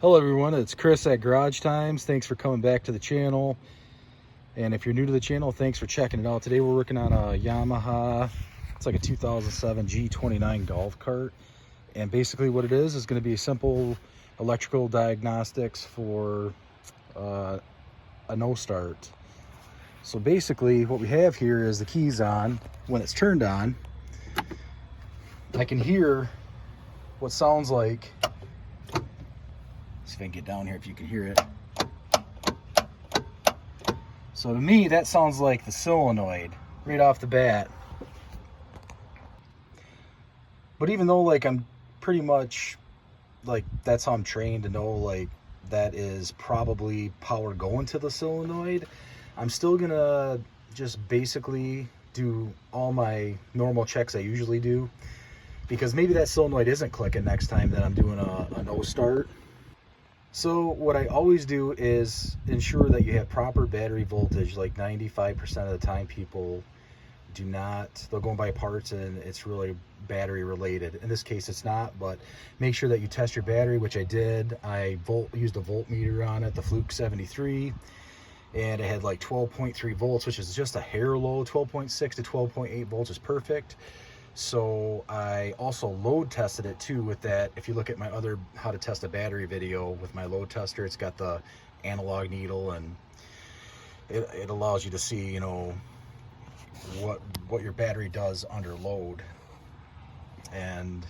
Hello everyone, it's Chris at Garage Times. Thanks for coming back to the channel. And if you're new to the channel, thanks for checking it out. Today we're working on a Yamaha, it's like a 2007 G29 golf cart. And basically what it is going to be simple electrical diagnostics for a no start. So basically what we have here is the keys on. When it's turned on, I can hear what sounds like, see if I can get down here if you can hear it. So to me, that sounds like the solenoid right off the bat. But even though like I'm pretty much like that's how I'm trained to know like that is probably power going to the solenoid, I'm still gonna just basically do all my normal checks I usually do, because maybe that solenoid isn't clicking next time that I'm doing a no start. So what I always do is ensure that you have proper battery voltage. Like 95% of the time people do not, they'll go and buy parts and it's really battery related. In this case it's not, but make sure that you test your battery, which I did. I used a voltmeter on it, the Fluke 73, and it had like 12.3 volts, which is just a hair low. 12.6 to 12.8 volts is perfect. So I also load tested it too with that. If you look at my other how to test a battery video with my load tester, it's got the analog needle, and it allows you to see, you know, what your battery does under load, and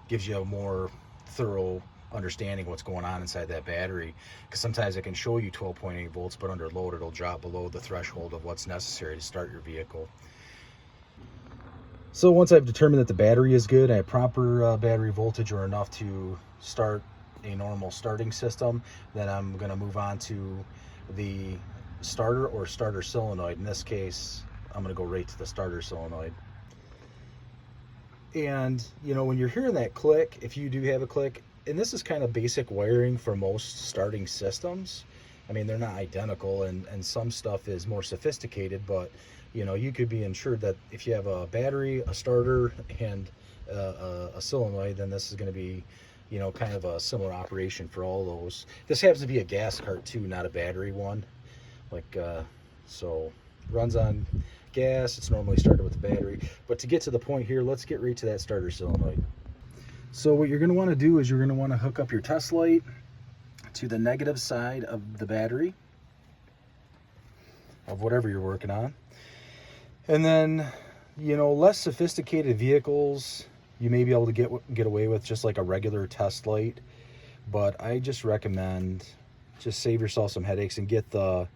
gives you a more thorough understanding what's going on inside that battery, because sometimes it can show you 12.8 volts, but under load it'll drop below the threshold of what's necessary to start your vehicle. So once I've determined that the battery is good, I have proper battery voltage or enough to start a normal starting system, then I'm going to move on to the starter or starter solenoid. In this case, I'm going to go right to the starter solenoid. And you know, when you're hearing that click, if you do have a click, and this is kind of basic wiring for most starting systems. I mean, they're not identical, and some stuff is more sophisticated, but you know, you could be ensured that if you have a battery, a starter, and a solenoid, then this is going to be, you know, kind of a similar operation for all those. This happens to be a gas cart too, not a battery one. Like, so runs on gas. It's normally started with a battery. But to get to the point here, let's get right to that starter solenoid. So what you're going to want to do is you're going to want to hook up your test light to the negative side of the battery of whatever you're working on. And then, you know, less sophisticated vehicles you may be able to get away with just like a regular test light, but I just recommend just save yourself some headaches and get the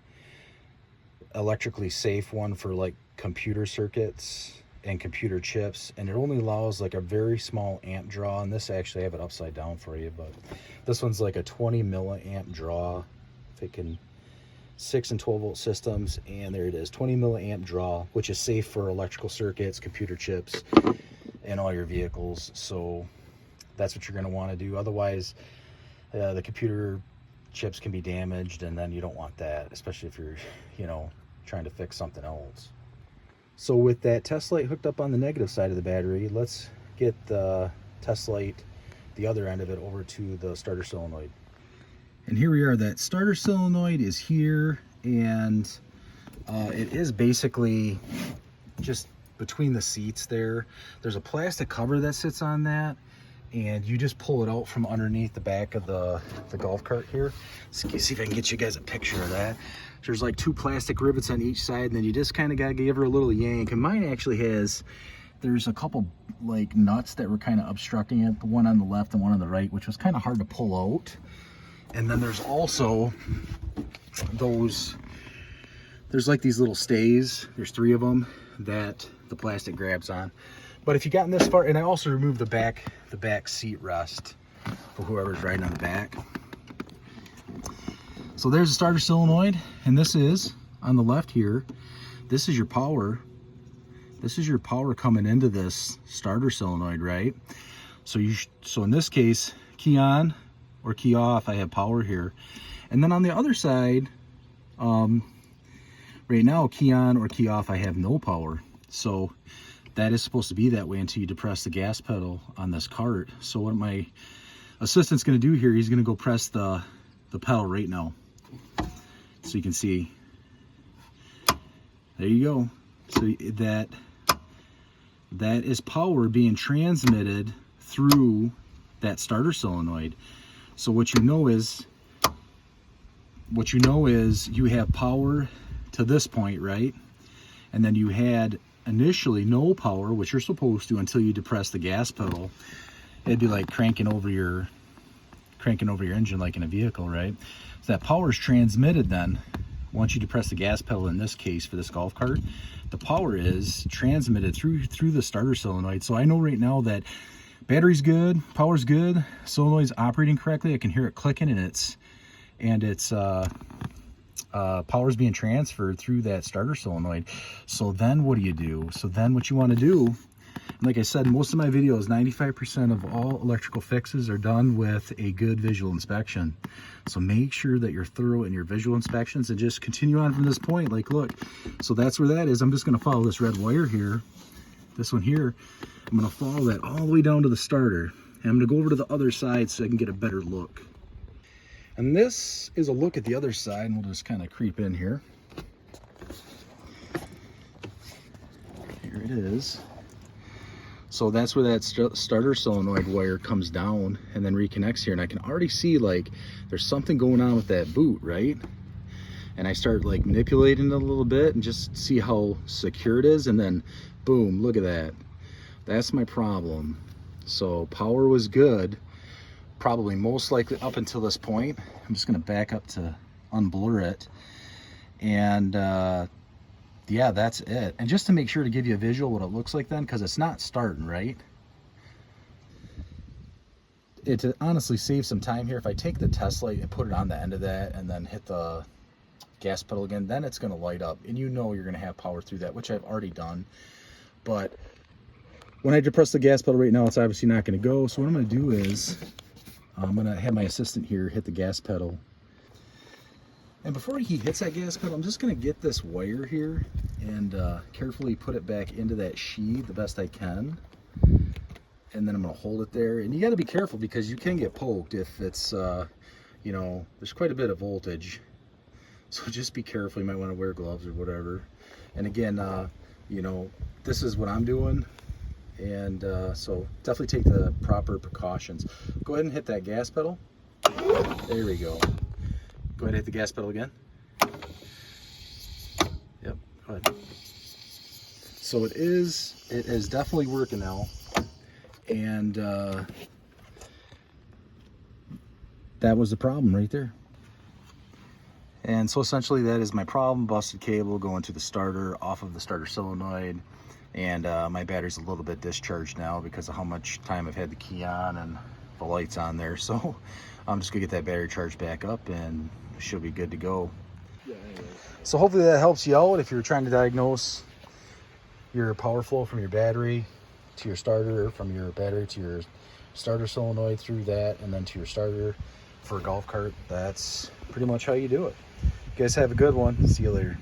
electrically safe one for like computer circuits and computer chips, and it only allows like a very small amp draw. And this, actually I have it upside down for you, but this one's like a 20 milliamp draw. If it can, 6 and 12 volt systems, and there it is, 20 milliamp draw, which is safe for electrical circuits, computer chips, and all your vehicles. So that's what you're going to want to do. Otherwise the computer chips can be damaged, and then you don't want that, especially if you're, you know, trying to fix something else. So with that test light hooked up on the negative side of the battery, let's get the test light, the other end of it, over to the starter solenoid. And here we are, that starter solenoid is here, and it is basically just between the seats there. There's a plastic cover that sits on that, and you just pull it out from underneath the back of the golf cart here. Let's see if I can get you guys a picture of that. There's like 2 plastic rivets on each side, and then you just kind of got to give her a little yank. And mine actually has, there's a couple like nuts that were kind of obstructing it, the one on the left and one on the right, which was kind of hard to pull out. And then there's also those, there's like these little stays, there's 3 of them that the plastic grabs on. But if you gotten this far, and I also removed the back seat rest for whoever's riding on the back. So there's the starter solenoid, and this is on the left here. This is your power. This is your power coming into this starter solenoid, right? So so in this case, key on or key off, I have power here. And then on the other side, right now, key on or key off, I have no power. So that is supposed to be that way until you depress the gas pedal on this cart. So what my assistant's going to do here, he's going to go press the pedal right now. So you can see. There you go. So that is power being transmitted through that starter solenoid. So what you know is you have power to this point, right? And then you had initially no power, which you're supposed to until you depress the gas pedal. It'd be like cranking over your engine like in a vehicle, right? So that power is transmitted then. Once you depress the gas pedal, in this case for this golf cart, the power is transmitted through the starter solenoid. So I know right now that battery's good, power's good, solenoid's operating correctly. I can hear it clicking, and it's power's being transferred through that starter solenoid. So then what do? So then what you want to do, like I said, most of my videos, 95% of all electrical fixes are done with a good visual inspection. So make sure that you're thorough in your visual inspections and just continue on from this point. Like, look, so that's where that is. I'm just going to follow this red wire here, this one here. I'm going to follow that all the way down to the starter. And I'm going to go over to the other side so I can get a better look. And this is a look at the other side, and we'll just kind of creep in here. Here it is. So that's where that starter solenoid wire comes down and then reconnects here. And I can already see like there's something going on with that boot, right? And I start like manipulating it a little bit and just see how secure it is. And then boom, look at that. That's my problem. So power was good, probably most likely up until this point. I'm just gonna back up to unblur it. And yeah, that's it. And just to make sure to give you a visual what it looks like then, because it's not starting, right? It to honestly save some time here, if I take the test light and put it on the end of that and then hit the gas pedal again, then it's going to light up. And you know you're going to have power through that, which I've already done. But when I depress the gas pedal right now, it's obviously not going to go. So what I'm going to do is I'm going to have my assistant here hit the gas pedal. And before he hits that gas pedal, I'm just going to get this wire here and carefully put it back into that sheath the best I can. And then I'm going to hold it there. And you got to be careful because you can get poked if it's, you know, there's quite a bit of voltage. So just be careful. You might want to wear gloves or whatever. And again, you know, this is what I'm doing. And so definitely take the proper precautions. Go ahead and hit that gas pedal. There we go. Go ahead and hit the gas pedal again. Yep, go ahead. So it is definitely working now. And that was the problem right there. And so essentially that is my problem. Busted cable going to the starter, off of the starter solenoid. And my battery's a little bit discharged now because of how much time I've had the key on and the lights on there. So I'm just gonna get that battery charged back up and she'll be good to go. So hopefully that helps you out if you're trying to diagnose your power flow from your battery to your starter, or from your battery to your starter solenoid through that, and then to your starter for a golf cart. That's pretty much how you do it. You guys have a good one. See you later.